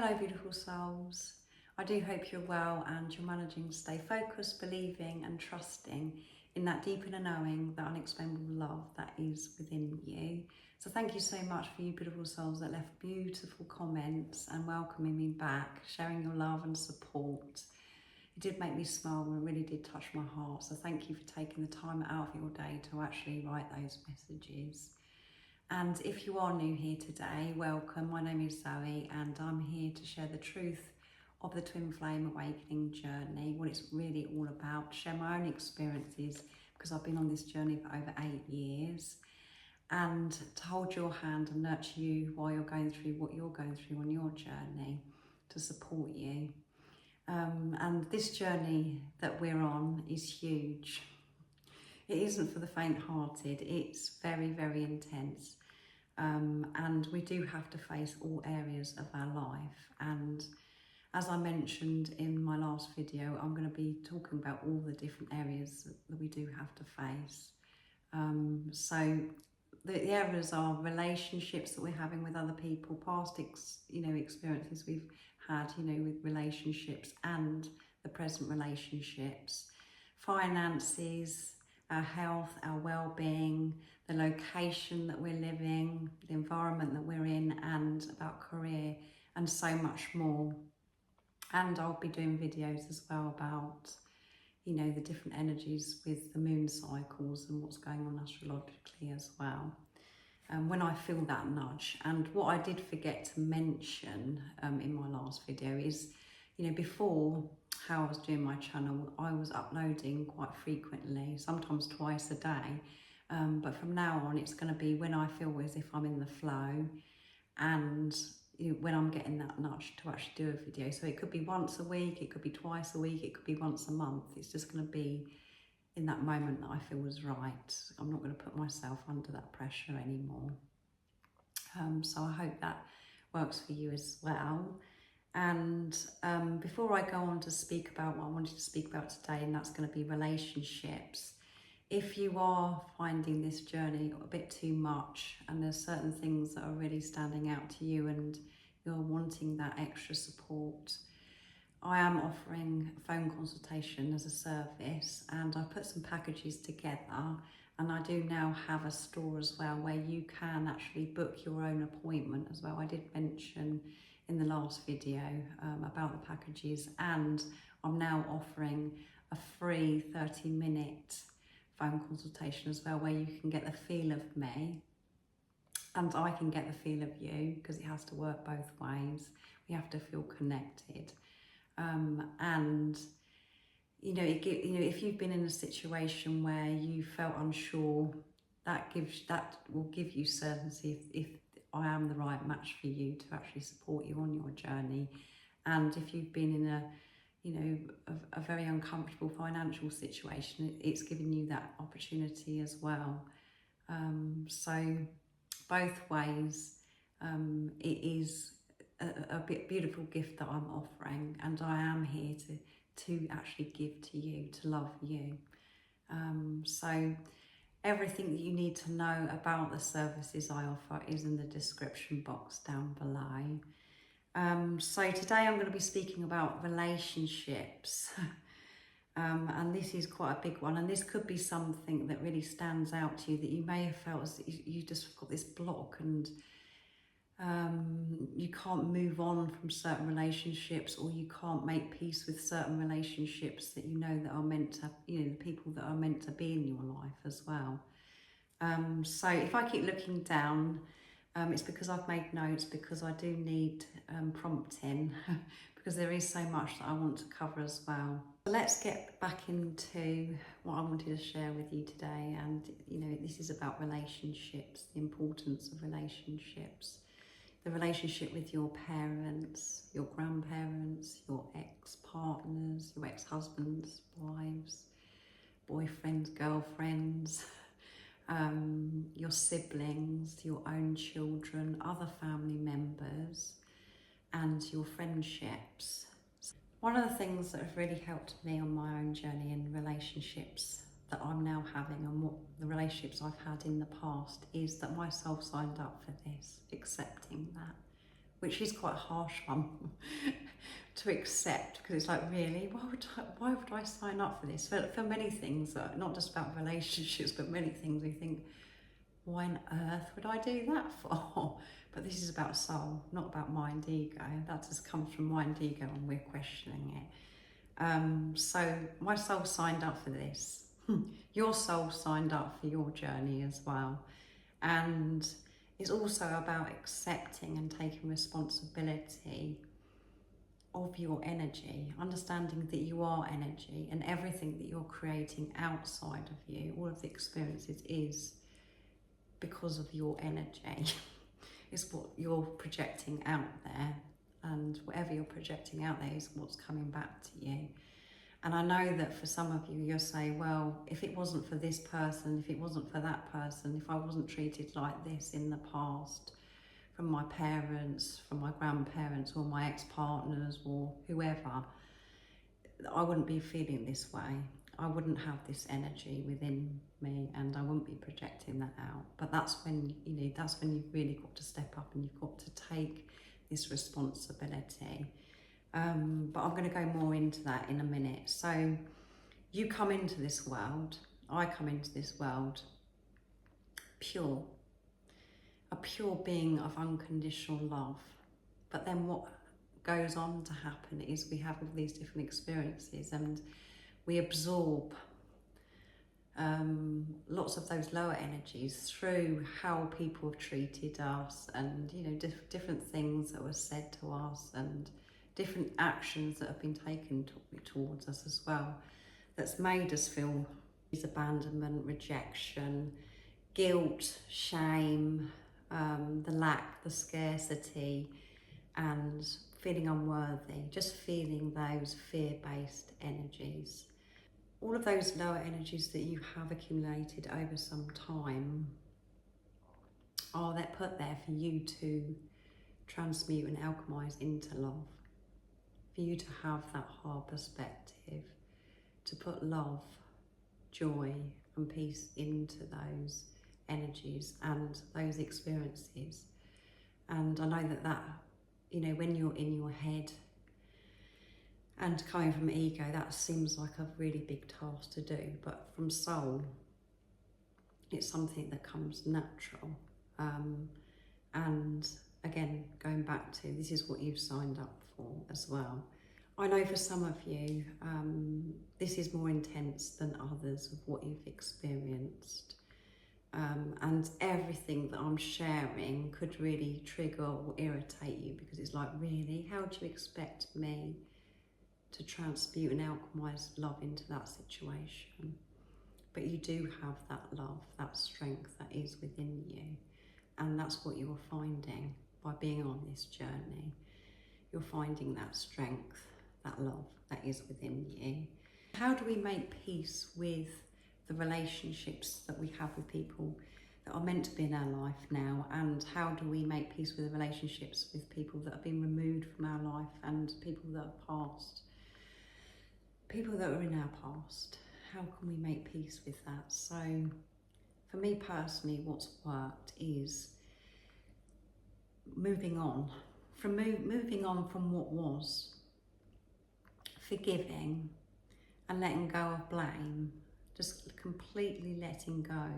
Hello beautiful souls. I do hope you're well and you're managing to stay focused, believing and trusting in that deep inner knowing, that unexplainable love that is within you. So thank you so much for you beautiful souls that left beautiful comments and welcoming me back, sharing your love and support. It did make me smile and it really did touch my heart. So thank you for taking the time out of your day to actually write those messages. And if you are new here today, welcome. My name is Zoe and I'm here to share the truth of the Twin Flame Awakening journey, what it's really all about, share my own experiences because I've been on this journey for over 8 years, and to hold your hand and nurture you while you're going through what you're going through on your journey, to support you. And this journey that we're on is huge. It isn't for the faint-hearted. It's very, very intense. And we do have to face all areas of our life. And as I mentioned in my last video, I'm going to be talking about all the different areas that we do have to face. So the areas are relationships that we're having with other people, past experiences we've had, with relationships and the present relationships, finances, our health, our well-being, the location that we're living, the environment that we're in, and about career, and so much more. And I'll be doing videos as well about, the different energies with the moon cycles and what's going on astrologically as well. When I feel that nudge. And what I did forget to mention in my last video is, before, how I was doing my channel, I was uploading quite frequently, sometimes twice a day. But from now on, it's going to be when I feel as if I'm in the flow and when I'm getting that nudge to actually do a video. So it could be once a week, it could be twice a week, it could be once a month. It's just going to be in that moment that I feel was right. I'm not going to put myself under that pressure anymore. So I hope that works for you as well. And before I go on to speak about what I wanted to speak about today, and that's going to be relationships, if you are finding this journey a bit too much and there's certain things that are really standing out to you and you're wanting that extra support, I am offering a phone consultation as a service, and I put some packages together, and I do now have a store as well where you can actually book your own appointment as well. I did mention in the last video about the packages, and I'm now offering a free 30-minute phone consultation as well, where you can get the feel of me and I can get the feel of you, because it has to work both ways. We have to feel connected. And if you've been in a situation where you felt unsure, that will give you certainty if I am the right match for you to actually support you on your journey. And if you've been in a very uncomfortable financial situation, it's giving you that opportunity as well. So both ways, it is a beautiful gift that I'm offering, and I am here to actually give to you, to love you. So everything that you need to know about the services I offer is in the description box down below. So today I'm going to be speaking about relationships. And this is quite a big one, and this could be something that really stands out to you, that you may have felt as you just got this block and you can't move on from certain relationships, or you can't make peace with certain relationships that that are meant to, the people that are meant to be in your life as well. So if I keep looking down, it's because I've made notes, because I do need prompting because there is so much that I want to cover as well. So let's get back into what I wanted to share with you today. And this is about relationships, the importance of relationships, the relationship with your parents, your grandparents, your ex-partners, your ex-husbands, wives, boyfriends, girlfriends, your siblings, your own children, other family members, and your friendships. One of the things that have really helped me on my own journey in relationships that I'm now having, and what the relationships I've had in the past, is that my soul signed up for this, accepting that which is quite a harsh one to accept, because it's like, really, why would I sign up for this? For many things, not just about relationships, but many things we think, why on earth would I do that for? But this is about soul, not about mind ego. That just comes from mind ego and we're questioning it. So my soul signed up for this. Your soul signed up for your journey as well. And it's also about accepting and taking responsibility of your energy, understanding that you are energy, and everything that you're creating outside of you, all of the experiences, is because of your energy. It's what you're projecting out there, and whatever you're projecting out there is what's coming back to you. And I know that for some of you, you'll say, well, if it wasn't for this person, if it wasn't for that person, if I wasn't treated like this in the past, from my parents, from my grandparents, or my ex-partners, or whoever, I wouldn't be feeling this way. I wouldn't have this energy within me, and I wouldn't be projecting that out. But that's when, that's when you've really got to step up and you've got to take this responsibility. But I'm going to go more into that in a minute. So you come into this world, I come into this world pure, a pure being of unconditional love. But then what goes on to happen is we have all these different experiences, and we absorb lots of those lower energies through how people have treated us, and different things that were said to us, and different actions that have been taken towards us as well, that's made us feel abandonment, rejection, guilt, shame, the lack, the scarcity, and feeling unworthy, just feeling those fear-based energies. All of those lower energies that you have accumulated over some time are put there for you to transmute and alchemize into love, for you to have that hard perspective, to put love, joy and peace into those energies and those experiences. And I know that when you're in your head and coming from ego, that seems like a really big task to do, but from soul, it's something that comes natural. And again, going back to, this is what you've signed up for as well. I know for some of you, this is more intense than others of what you've experienced. And everything that I'm sharing could really trigger or irritate you, because it's like, really, how do you expect me to transmute and alchemize love into that situation? But you do have that love, that strength that is within you. And that's what you're finding by being on this journey. You're finding that strength, that love that is within you. How do we make peace with the relationships that we have with people that are meant to be in our life now? And how do we make peace with the relationships with people that have been removed from our life, and people that have passed? People that are in our past, how can we make peace with that? So for me personally, what's worked is moving on from what was, forgiving and letting go of blame, just completely letting go.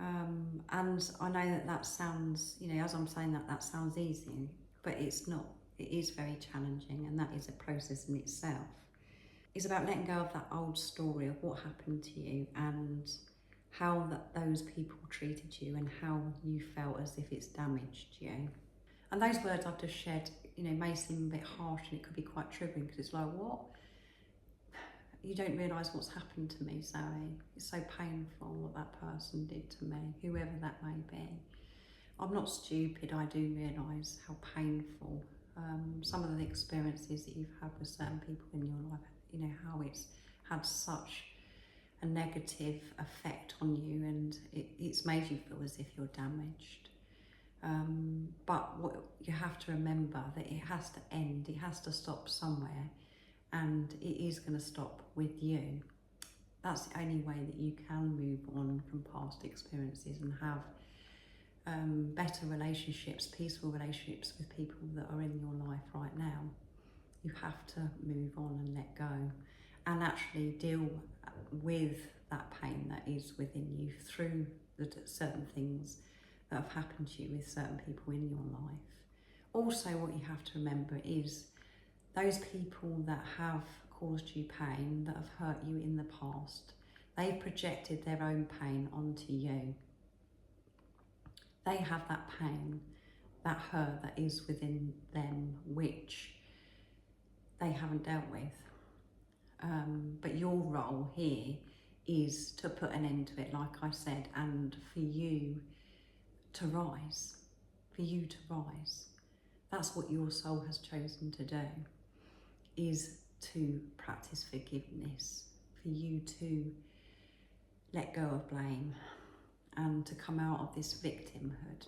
And I know that sounds, as I'm saying that sounds easy, but it's not. It is very challenging, and that is a process in itself. It's about letting go of that old story of what happened to you, and how those people treated you, and how you felt as if it's damaged you. And those words I've just shared, may seem a bit harsh, and it could be quite triggering, because it's like, what? You don't realise what's happened to me, Zoe. It's so painful what that person did to me, whoever that may be. I'm not stupid, I do realise how painful some of the experiences that you've had with certain people in your life, how it's had such a negative effect on you, and it's made you feel as if you're damaged. But what you have to remember, that it has to end, it has to stop somewhere, and it is going to stop with you. That's the only way that you can move on from past experiences and have better relationships, peaceful relationships with people that are in your life right now. You have to move on and let go and actually deal with that pain that is within you through the certain things that have happened to you with certain people in your life. Also, what you have to remember is those people that have caused you pain, that have hurt you in the past, they've projected their own pain onto you. They have that pain, that hurt that is within them, which they haven't dealt with. But your role here is to put an end to it, like I said, and for you to rise, for you to rise. That's what your soul has chosen to do, is to practice forgiveness, for you to let go of blame and to come out of this victimhood.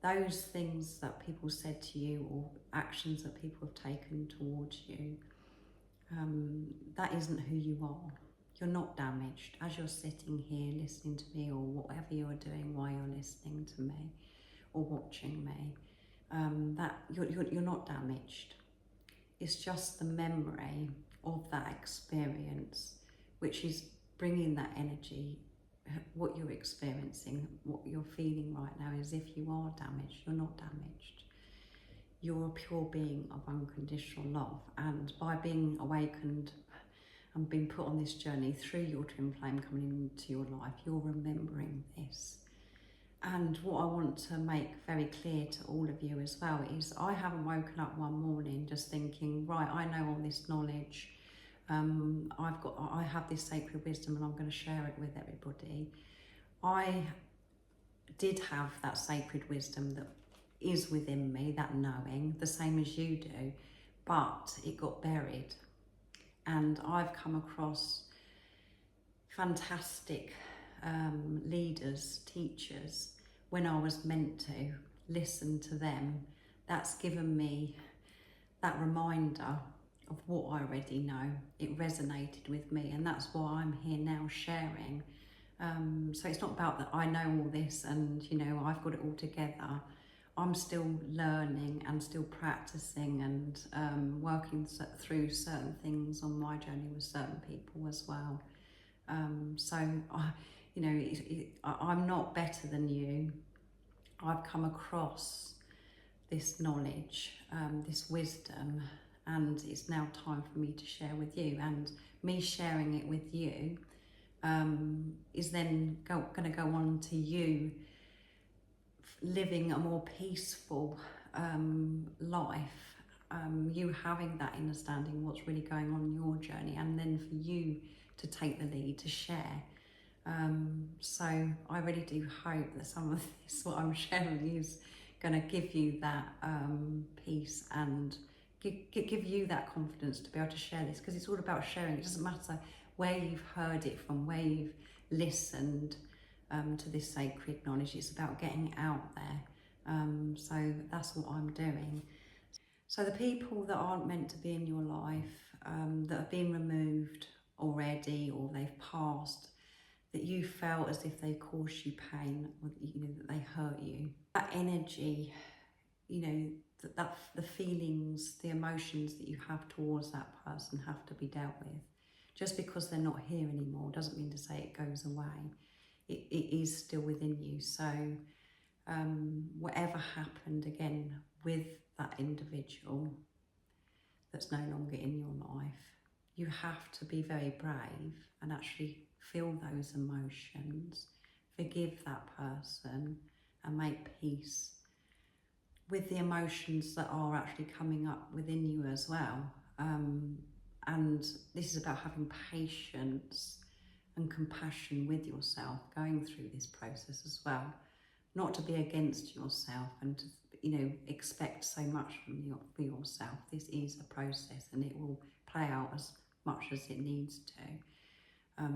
Those things that people said to you or actions that people have taken towards you, that isn't who you are. You're not damaged. As you're sitting here listening to me, or whatever you're doing while you're listening to me or watching me, that you're not damaged. It's just the memory of that experience, which is bringing that energy. What you're experiencing, what you're feeling right now, is if you are damaged. You're not damaged. You're a pure being of unconditional love, and by being awakened and being put on this journey through your twin flame coming into your life, you're remembering this. And what I want to make very clear to all of you as well is I haven't woken up one morning just thinking, right, I know all this knowledge, I have this sacred wisdom and I'm going to share it with everybody. I did have that sacred wisdom that is within me, that knowing, the same as you do, but it got buried. And I've come across fantastic leaders, teachers, when I was meant to listen to them. That's given me that reminder of what I already know. It resonated with me, and that's why I'm here now sharing. So it's not about that I know all this and, you know, I've got it all together. I'm still learning and still practicing and working through certain things on my journey with certain people as well. You know, I'm not better than you. I've come across this knowledge, this wisdom, and it's now time for me to share with you. And me sharing it with you is then going to go on to you living a more peaceful life, you having that understanding what's really going on in your journey, and then for you to take the lead to share. So I really do hope that some of this, what I'm sharing, is going to give you that peace and give you that confidence to be able to share this, because it's all about sharing. It doesn't matter where you've heard it from, where you've listened to this sacred knowledge. It's about getting out there. So that's what I'm doing. So the people that aren't meant to be in your life, that have been removed already or they've passed, that you felt as if they caused you pain, or you know, that they hurt you, that energy, you know, that the feelings, the emotions that you have towards that person have to be dealt with. Just because they're not here anymore doesn't mean to say it goes away. It is still within you. So whatever happened again with that individual that's no longer in your life, you have to be very brave and actually feel those emotions, forgive that person and make peace with the emotions that are actually coming up within you as well. And this is about having patience and compassion with yourself going through this process as well. Not to be against yourself and to, you know, expect so much for yourself. This is a process and it will play out as much as it needs to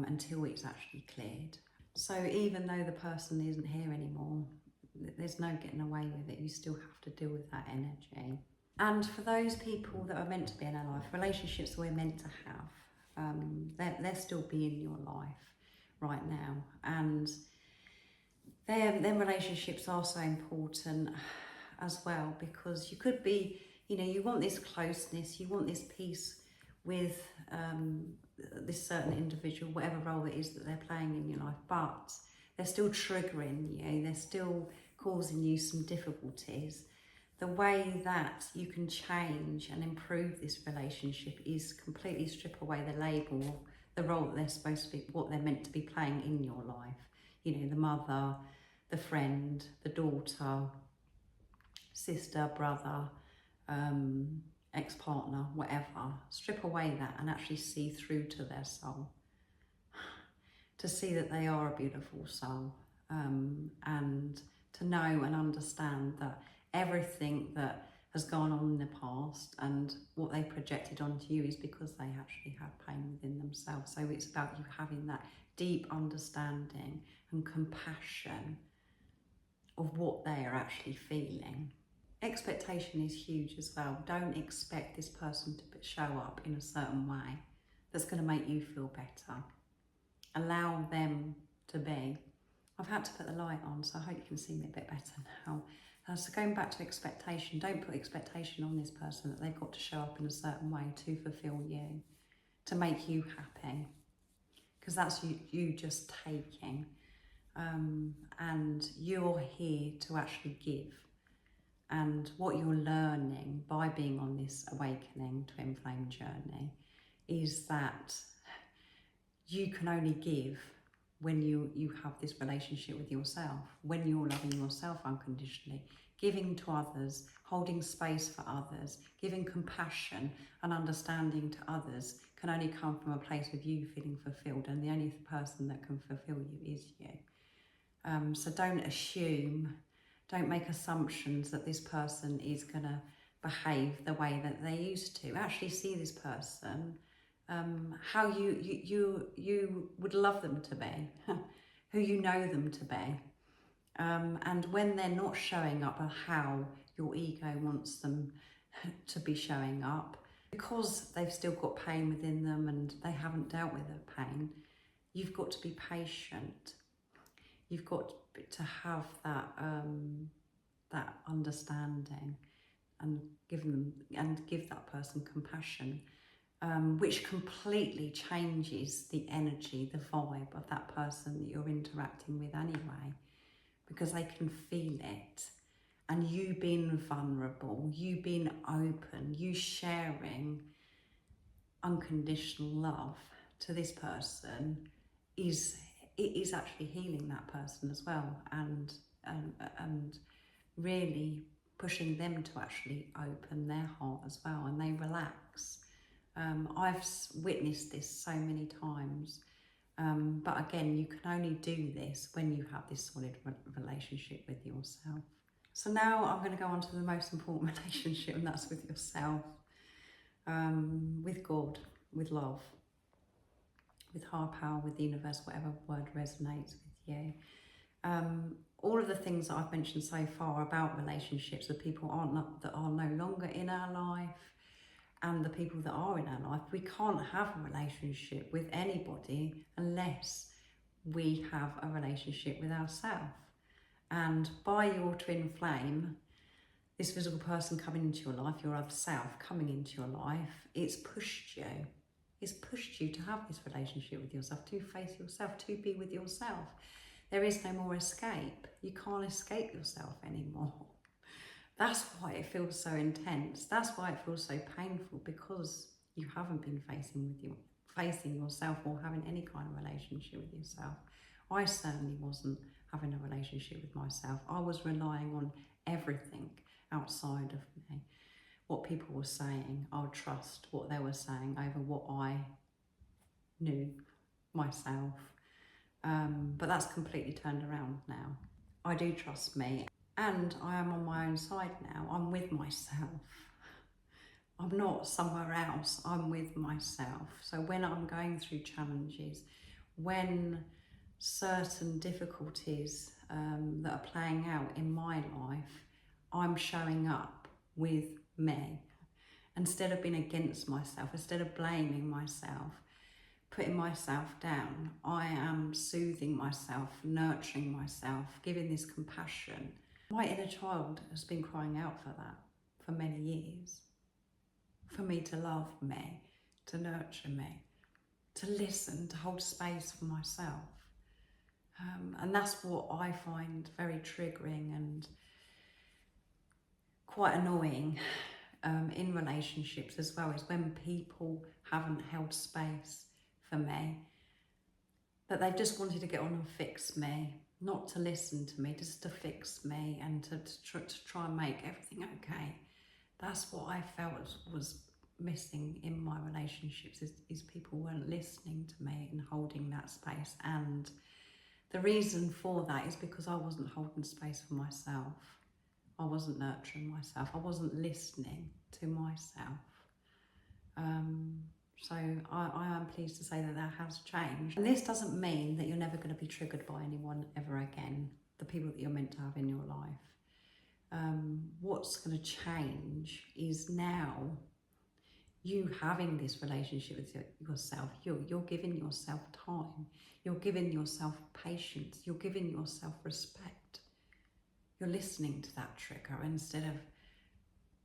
until it's actually cleared. So even though the person isn't here anymore, there's no getting away with it. You still have to deal with that energy. And for those people that are meant to be in our life, relationships that we're meant to have, they're still be in your life right now, and Them relationships are so important as well, because you could be, you know, you want this closeness, you want this peace with this certain individual, whatever role it is that they're playing in your life, but they're still triggering you, they're still causing you some difficulties. The way that you can change and improve this relationship is completely strip away the label, the role that they're supposed to be, what they're meant to be playing in your life. You know, the mother, the friend, the daughter, sister, brother, ex-partner, whatever. Strip away that and actually see through to their soul. To see that they are a beautiful soul, and to know and understand that everything that has gone on in the past and what they projected onto you is because they actually had pain within themselves. So it's about you having that deep understanding and compassion of what they are actually feeling. Expectation is huge as well. Don't expect this person to show up in a certain way that's going to make you feel better. Allow them to be. I've had to put the light on, so I hope you can see me a bit better now. So going back to expectation, don't put expectation on this person that they've got to show up in a certain way to fulfill you, to make you happy, because that's you just taking. And you're here to actually give. And what you're learning by being on this awakening twin flame journey is that you can only give when you have this relationship with yourself, when you're loving yourself unconditionally, giving to others, holding space for others, giving compassion and understanding to others can only come from a place of you feeling fulfilled, and the only person that can fulfill you is you. So don't assume, don't make assumptions that this person is going to behave the way that they used to. Actually see this person how you would love them to be, who you know them to be. And when they're not showing up how your ego wants them to be showing up, because they've still got pain within them and they haven't dealt with their pain, you've got to be patient. You've got to have that that understanding and give that person compassion. Which completely changes the energy, the vibe of that person that you're interacting with anyway, because they can feel it. And you being vulnerable, you being open, you sharing unconditional love to this person is actually healing that person as well, and really pushing them to actually open their heart as well, and they relax. I've witnessed this so many times, but again, you can only do this when you have this solid relationship with yourself. So now I'm going to go on to the most important relationship, and that's with yourself, with God, with love, with higher power, with the universe, whatever word resonates with you. All of the things that I've mentioned so far about relationships with people that are no longer in our life, and the people that are in our life, we can't have a relationship with anybody unless we have a relationship with ourselves. And by your twin flame, this physical person coming into your life, your other self coming into your life, it's pushed you. It's pushed you to have this relationship with yourself, to face yourself, to be with yourself. There is no more escape. You can't escape yourself anymore. That's why it feels so intense. That's why it feels so painful, because you haven't been facing yourself or having any kind of relationship with yourself. I certainly wasn't having a relationship with myself. I was relying on everything outside of me. What people were saying, I would trust what they were saying over what I knew myself. But that's completely turned around now. I do trust me. And I am on my own side now. I'm with myself. I'm not somewhere else. I'm with myself. So when I'm going through challenges, when certain difficulties that are playing out in my life, I'm showing up with me. Instead of being against myself, instead of blaming myself, putting myself down. I am soothing myself, nurturing myself, giving this compassion. My inner child has been crying out for that for many years. For me to love me, to nurture me, to listen, to hold space for myself. And that's what I find very triggering and quite annoying in relationships as well, is when people haven't held space for me, that they've just wanted to get on and fix me, not to listen to me, just to fix me and to try and make everything okay. That's what I felt was missing in my relationships, is people weren't listening to me and holding that space. And the reason for that is because I wasn't holding space for myself. I wasn't nurturing myself. I wasn't listening to myself. So I am pleased to say that that has changed. And this doesn't mean that you're never going to be triggered by anyone ever again, the people that you're meant to have in your life. What's going to change is now you having this relationship with yourself. You're giving yourself time. You're giving yourself patience. You're giving yourself respect. You're listening to that trigger instead of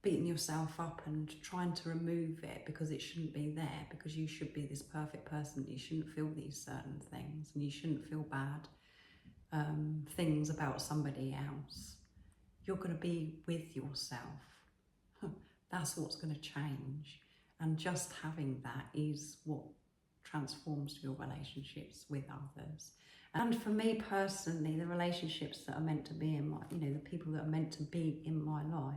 beating yourself up and trying to remove it because it shouldn't be there, because you should be this perfect person. You shouldn't feel these certain things and you shouldn't feel bad things about somebody else. You're going to be with yourself. That's what's going to change. And just having that is what transforms your relationships with others. And for me personally, the relationships that are meant to be in my, the people that are meant to be in my life,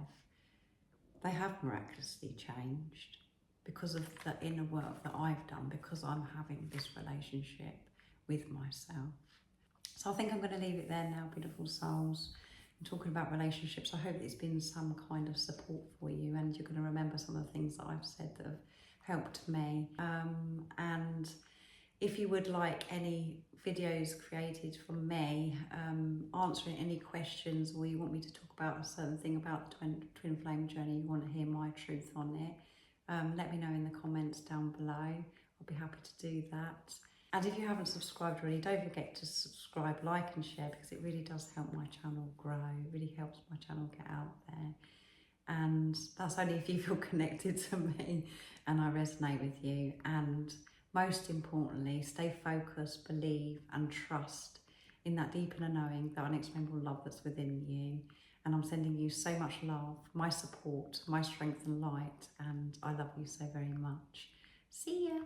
they have miraculously changed because of the inner work that I've done, because I'm having this relationship with myself. So I think I'm going to leave it there now, beautiful souls. I'm talking about relationships. I hope it's been some kind of support for you and you're going to remember some of the things that I've said that have helped me. And if you would like any videos created from me, answering any questions, or you want me to talk about a certain thing about the twin flame journey, you want to hear my truth on it, let me know in the comments down below. I'll be happy to do that. And if you haven't subscribed already, don't forget to subscribe, like and share, because it really does help my channel grow. It really helps my channel get out there. And that's only if you feel connected to me and I resonate with you. And most importantly, stay focused, believe and trust in that deep inner knowing, that unexplainable love that's within you. And I'm sending you so much love, my support, my strength and light. And I love you so very much. See ya.